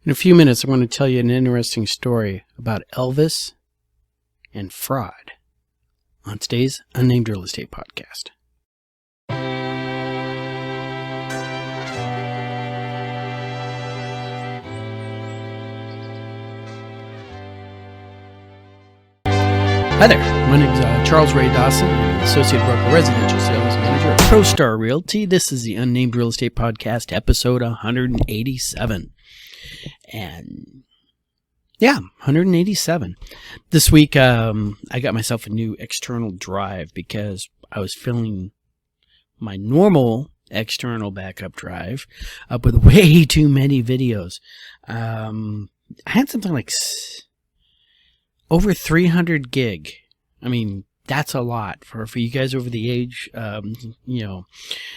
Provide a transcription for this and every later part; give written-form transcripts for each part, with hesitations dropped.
In a few minutes, I'm going to tell you an interesting story about Elvis and fraud on today's Unnamed Real Estate Podcast. Hi there, my name is Charles Ray Dawson. I'm an Associate Broker Residential Sales Manager at ProStar Realty. This is the Unnamed Real Estate Podcast, episode 187. And yeah, 187. This week, I got myself a new external drive because I was filling my normal external backup drive up with way too many videos. I had something like over 300 gig. I mean, that's a lot for you guys over the age,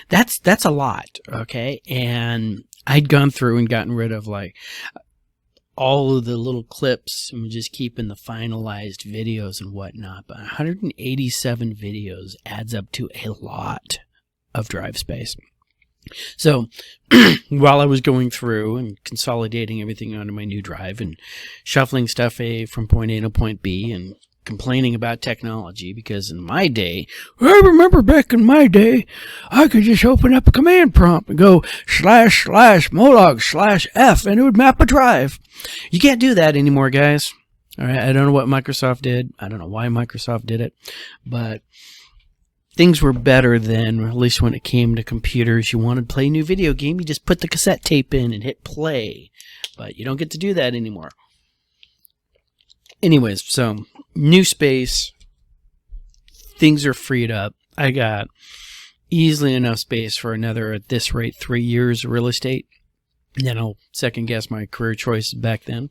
that's a lot. Okay. And I'd gone through and gotten rid of like all of the little clips and just keeping the finalized videos and whatnot. But 187 videos adds up to a lot of drive space. So while I was going through and consolidating everything onto my new drive and shuffling stuff from point A to point B and complaining about technology, because in my day, I remember back in my day, I could just open up a command prompt and go //molog/f and it would map a drive. You can't do that anymore, guys. All right, I don't know what Microsoft did. I don't know why Microsoft did it, but things were better then, at least when it came to computers. You wanted to play a new video game, you just put the cassette tape in and hit play. But you don't get to do that anymore. Anyways, so new space, things are freed up. I got easily enough space for another, at this rate, 3 years of real estate. And then I'll second guess my career choices back then.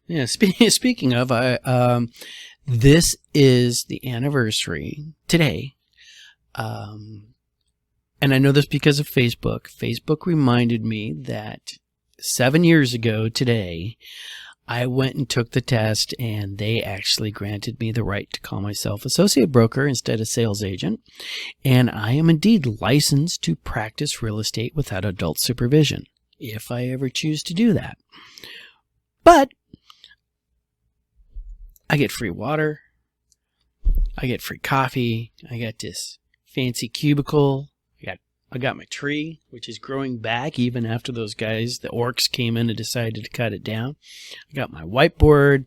Yeah, speaking of, this is the anniversary today. And I know this because of Facebook. Facebook reminded me that 7 years ago today, I went and took the test, and they actually granted me the right to call myself associate broker instead of sales agent. And I am indeed licensed to practice real estate without adult supervision, if I ever choose to do that. But I get free water. I get free coffee. I got this fancy cubicle. I got my tree, which is growing back even after those guys, the orcs, came in and decided to cut it down. I got my whiteboard.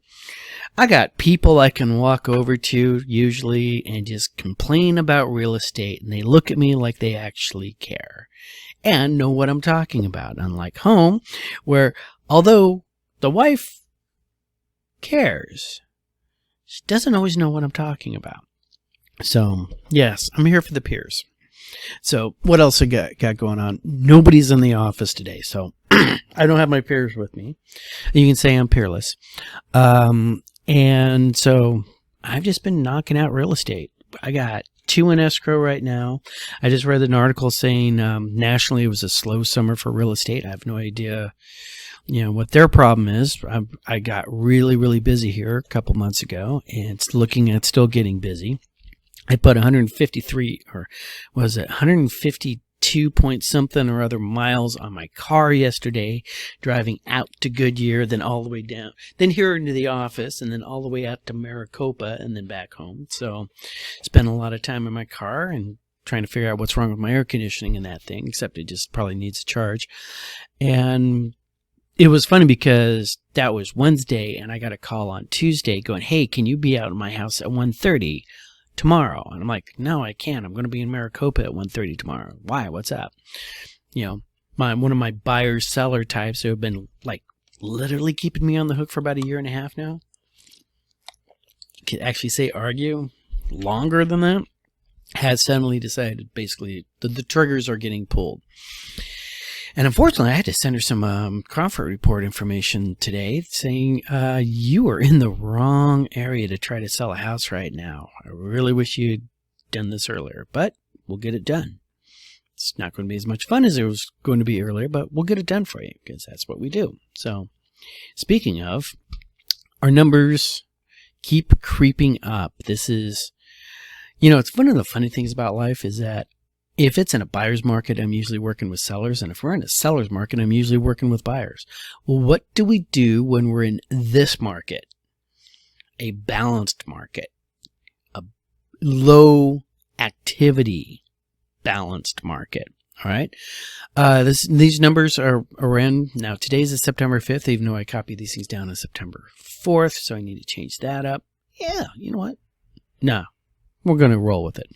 I got people I can walk over to usually and just complain about real estate, and they look at me like they actually care and know what I'm talking about. Unlike home, where although the wife cares, she doesn't always know what I'm talking about. So yes, I'm here for the peers. So what else I got going on? Nobody's in the office today, so I don't have my peers with me. You can say I'm peerless. And so I've just been knocking out real estate. I got 2 in escrow right now. I just read an article saying nationally it was a slow summer for real estate. I have no idea, what their problem is. I got really, really busy here a couple months ago, and it's looking at still getting busy. I put 152 point something or other miles on my car yesterday, driving out to Goodyear, then all the way down, then here into the office, and then all the way out to Maricopa, and then back home. So spent a lot of time in my car and trying to figure out what's wrong with my air conditioning and that thing, except it just probably needs a charge. And it was funny because that was Wednesday, and I got a call on Tuesday going, "Hey, can you be out of my house at 1:30 tomorrow?" And I'm like, "No, I can't. I'm going to be in Maricopa at 1:30 tomorrow." "Why? What's up?" One of my buyer-seller types who have been like literally keeping me on the hook for about 1.5 years now. Could actually say argue longer than that. Has suddenly decided basically the triggers are getting pulled. And unfortunately, I had to send her some Crawford report information today saying, you are in the wrong area to try to sell a house right now. I really wish you'd done this earlier, but we'll get it done. It's not going to be as much fun as it was going to be earlier, but we'll get it done for you because that's what we do. So speaking of, our numbers keep creeping up. This is, it's one of the funny things about life is that If it's in a buyer's market, I'm usually working with sellers. And if we're in a seller's market, I'm usually working with buyers. Well, what do we do when we're in this market? A balanced market, a low activity balanced market. All right. These numbers are around now. Today's is September 5th, even though I copied these things down on September 4th. So I need to change that up. Yeah. You know what? No. We're going to roll with it.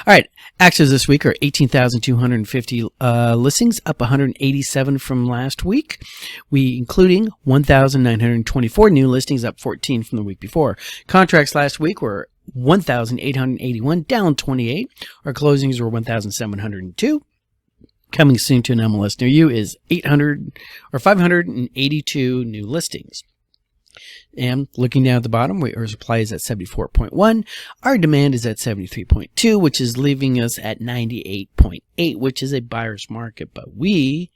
All right. Actions this week are 18,250 listings, up 187 from last week. Including 1,924 new listings, up 14 from the week before. Contracts last week were 1,881, down 28. Our closings were 1,702. Coming soon to an MLS near you is 582 new listings. And looking down at the bottom, our supply is at 74.1. Our demand is at 73.2, which is leaving us at 98.8, which is a buyer's market. But we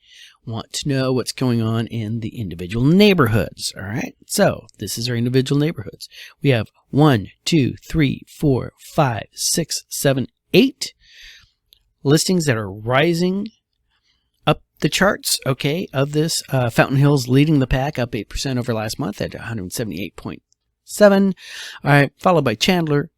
want to know what's going on in the individual neighborhoods. All right. So this is our individual neighborhoods. We have 1, 2, 3, 4, 5, 6, 7, 8 listings that are rising up the charts, okay, of this. Fountain Hills leading the pack, up 8% over last month at 178.7. All right, followed by Chandler,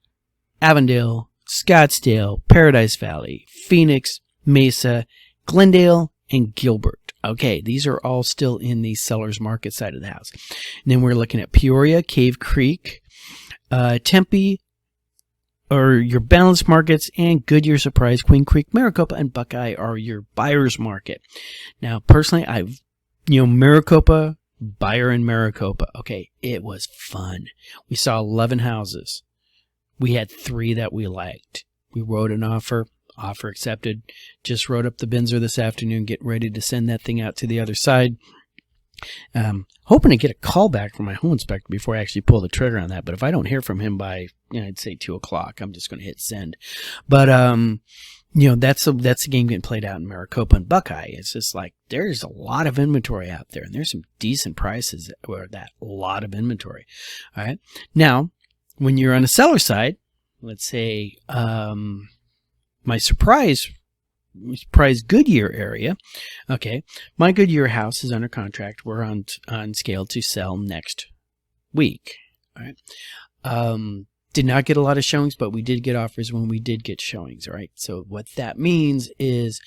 Avondale, Scottsdale, Paradise Valley, Phoenix, Mesa, Glendale, and Gilbert. Okay, these are all still in the seller's market side of the house. And then we're looking at Peoria, Cave Creek, Tempe, or your balanced markets, and Goodyear, Surprise, Queen Creek, Maricopa, and Buckeye are your buyer's market. Now, personally, Maricopa, buyer in Maricopa. Okay, it was fun. We saw 11 houses. We had 3 that we liked. We wrote an offer accepted. Just wrote up the Binzer this afternoon, getting ready to send that thing out to the other side. Hoping to get a call back from my home inspector before I actually pull the trigger on that. But if I don't hear from him by, I'd say 2 o'clock, I'm just going to hit send. But, that's a game getting played out in Maricopa and Buckeye. It's just like, there's a lot of inventory out there, and there's some decent prices for that lot of inventory. All right. Now, when you're on the seller side, let's say, my Surprise Goodyear area. Okay, my Goodyear house is under contract. We're on scale to sell next week. All right. Did not get a lot of showings, but we did get offers when we did get showings. All right. So what that means is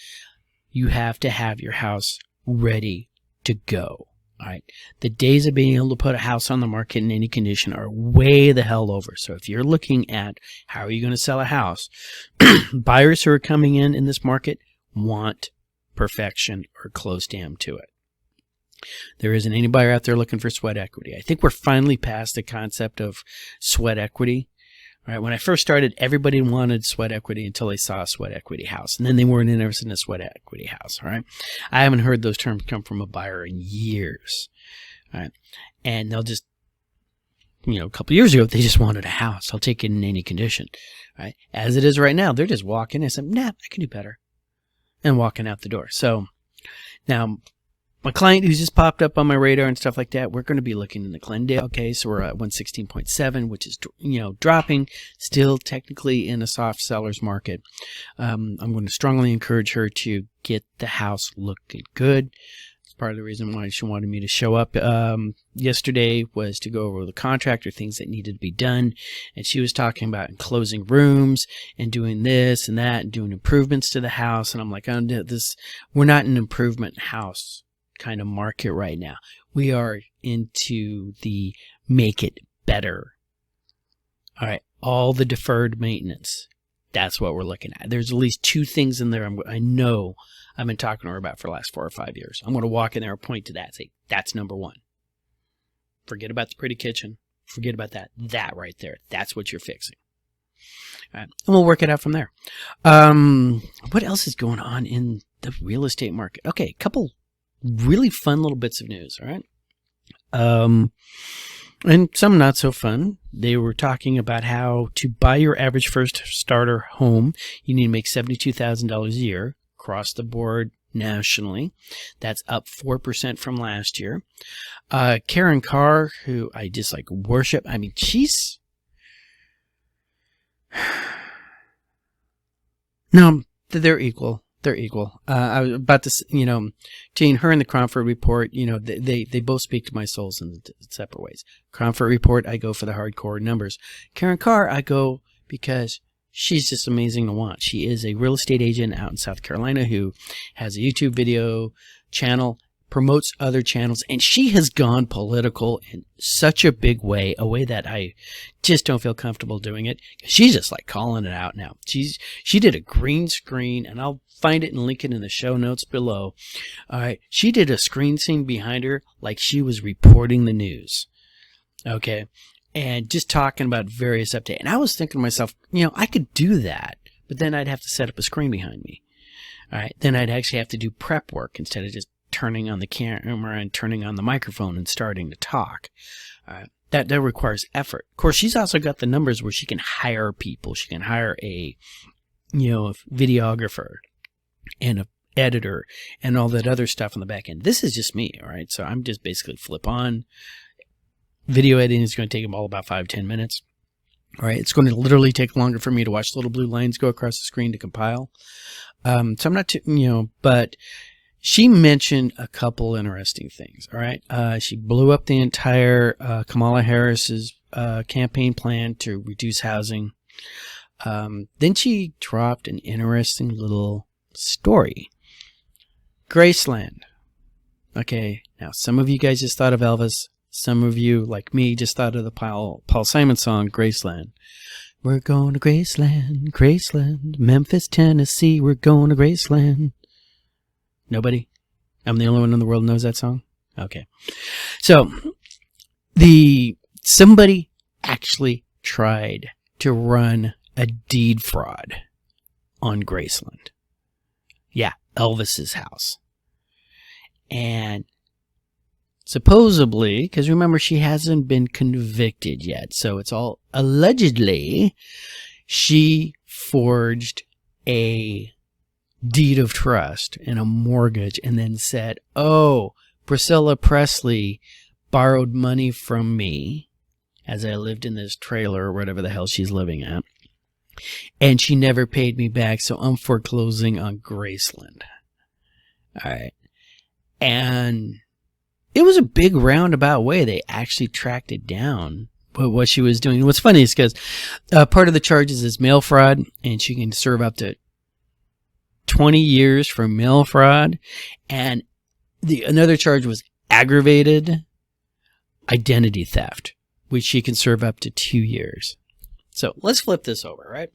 you have to have your house ready to go. All right. The days of being able to put a house on the market in any condition are way the hell over. So if you're looking at how are you going to sell a house, buyers who are coming in this market want perfection or close damn to it. There isn't any buyer out there looking for sweat equity. I think we're finally past the concept of sweat equity. All right. When I first started, everybody wanted sweat equity until they saw a sweat equity house, and then they weren't interested in a sweat equity house. All right. I haven't heard those terms come from a buyer in years. All right. And they'll just, a couple of years ago, they just wanted a house. I'll take it in any condition. All right. As it is right now, they're just walking and saying, I can do better, and walking out the door. So now, my client who's just popped up on my radar and stuff like that, we're going to be looking in the Glendale. Okay, so we're at 116.7, which is, dropping, still technically in a soft seller's market. I'm going to strongly encourage her to get the house looking good. It's part of the reason why she wanted me to show up yesterday, was to go over the contractor things that needed to be done. And she was talking about enclosing rooms and doing this and that and doing improvements to the house. And I'm like, we're not an improvement house kind of market right now. We are into the make it better. All right. All the deferred maintenance. That's what we're looking at. There's at least 2 things in there I know I've been talking to her about for the last 4 or 5 years. I'm going to walk in there and point to that and say, that's number 1. Forget about the pretty kitchen. Forget about that. That right there. That's what you're fixing. All right. And we'll work it out from there. What else is going on in the real estate market? Okay. A couple really fun little bits of news. All right. And some not so fun. They were talking about how to buy your average first starter home, you need to make $72,000 a year across the board nationally. That's up 4% from last year. Karen Carr, who I just worship. I mean, she's... Now, They're equal. They're equal. I was about to, between her and the Cromford Report, they both speak to my souls in separate ways. Cromford Report, I go for the hardcore numbers. Karen Carr, I go because she's just amazing to watch. She is a real estate agent out in South Carolina who has a YouTube video channel, promotes other channels, and she has gone political in such a big way, a way that I just don't feel comfortable doing it. She's just like calling it out now. She did a green screen, and I'll find it and link it in the show notes below. All right, she did a screen scene behind her like she was reporting the news. Okay, and just talking about various updates. And I was thinking to myself, I could do that, but then I'd have to set up a screen behind me. All right, then I'd actually have to do prep work instead of just turning on the camera and turning on the microphone and starting to talk. That requires effort. Of course, she's also got the numbers where she can hire people. She can hire a videographer and an editor and all that other stuff on the back end. This is just me, all right? So I'm just basically flip on. Video editing is going to take them all about 5-10 minutes. All right, it's going to literally take longer for me to watch little blue lines go across the screen to compile. So I'm not too, but she mentioned a couple interesting things, all right? She blew up the entire Kamala Harris's campaign plan to reduce housing. Then she dropped an interesting little story. Graceland. Okay, now some of you guys just thought of Elvis. Some of you, like me, just thought of the Paul Simon song, Graceland. We're going to Graceland, Graceland, Memphis, Tennessee, we're going to Graceland. Nobody? I'm the only one in the world who knows that song? Okay. So, somebody actually tried to run a deed fraud on Graceland. Yeah, Elvis's house. And supposedly, because remember, she hasn't been convicted yet, so it's all allegedly, she forged a deed of trust and a mortgage and then said, oh, Priscilla Presley borrowed money from me as I lived in this trailer or whatever the hell she's living at, and she never paid me back, so I'm foreclosing on Graceland. All right. And it was a big roundabout way. They actually tracked it down, what she was doing. And what's funny is because part of the charges is mail fraud, and she can serve up to 20 years for mail fraud, and another charge was aggravated identity theft, which she can serve up to 2 years. So let's flip this over, right?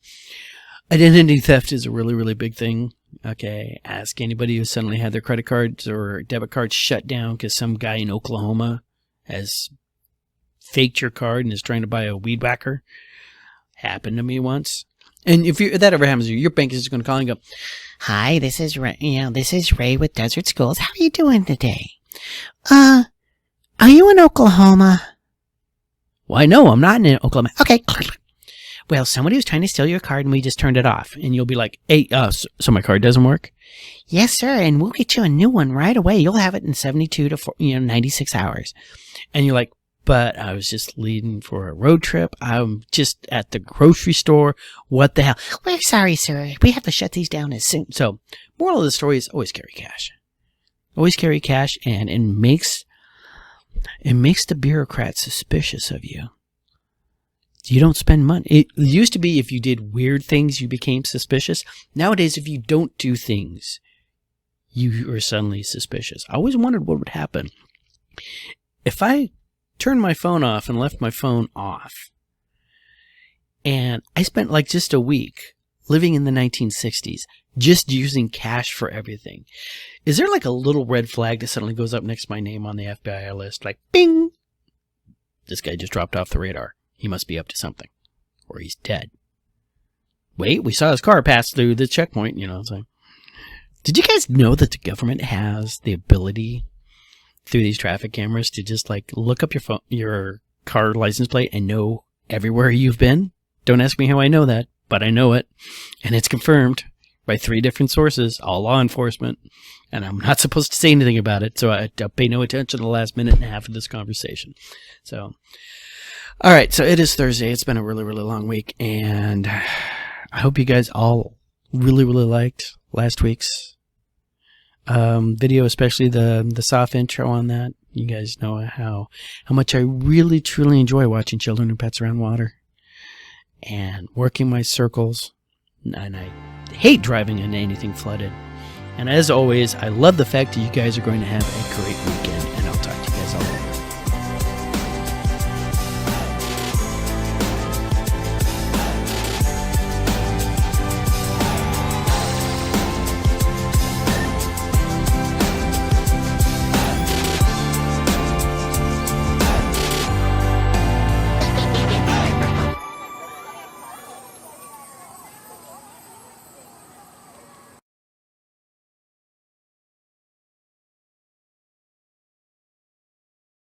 Identity theft is a really, really big thing. Okay, ask anybody who suddenly had their credit cards or debit cards shut down because some guy in Oklahoma has faked your card and is trying to buy a weed whacker. Happened to me once. And if that ever happens to you, your bank is just going to call and go, "Hi, this is Ray. This is Ray with Desert Schools. How are you doing today? Are you in Oklahoma?" Why, no, I'm not in Oklahoma. Okay. Well, somebody was trying to steal your card and we just turned it off. And you'll be like, "Hey, so my card doesn't work?" "Yes, sir. And we'll get you a new one right away. You'll have it in 72 to 96 hours. And you're like, "But I was just leaving for a road trip. I'm just at the grocery store. What the hell?" "We're sorry, sir. We have to shut these down as soon." So, moral of the story is always carry cash. Always carry cash, and it makes the bureaucrat suspicious of you. You don't spend money. It used to be if you did weird things, you became suspicious. Nowadays, if you don't do things, you are suddenly suspicious. I always wondered what would happen if I turned my phone off and left my phone off, and I spent like just a week living in the 1960s, just using cash for everything. Is there like a little red flag that suddenly goes up next to my name on the FBI list? Like, bing! This guy just dropped off the radar. He must be up to something. Or he's dead. Wait, we saw his car pass through the checkpoint, so. Did you guys know that the government has the ability through these traffic cameras to just like look up your car license plate and know everywhere you've been? Don't ask me how I know that, but I know it. And it's confirmed by 3 different sources, all law enforcement. And I'm not supposed to say anything about it, so I pay no attention to the last minute and a half of this conversation. So, all right, so it is Thursday. It's been a really, really long week, and I hope you guys all Really liked last week's video, especially the soft intro on that. You guys know how much I really truly enjoy watching children and pets around water and working my circles, and I hate driving in anything flooded. And as always, I love the fact that you guys are going to have a great weekend, and I'll talk to you guys all later.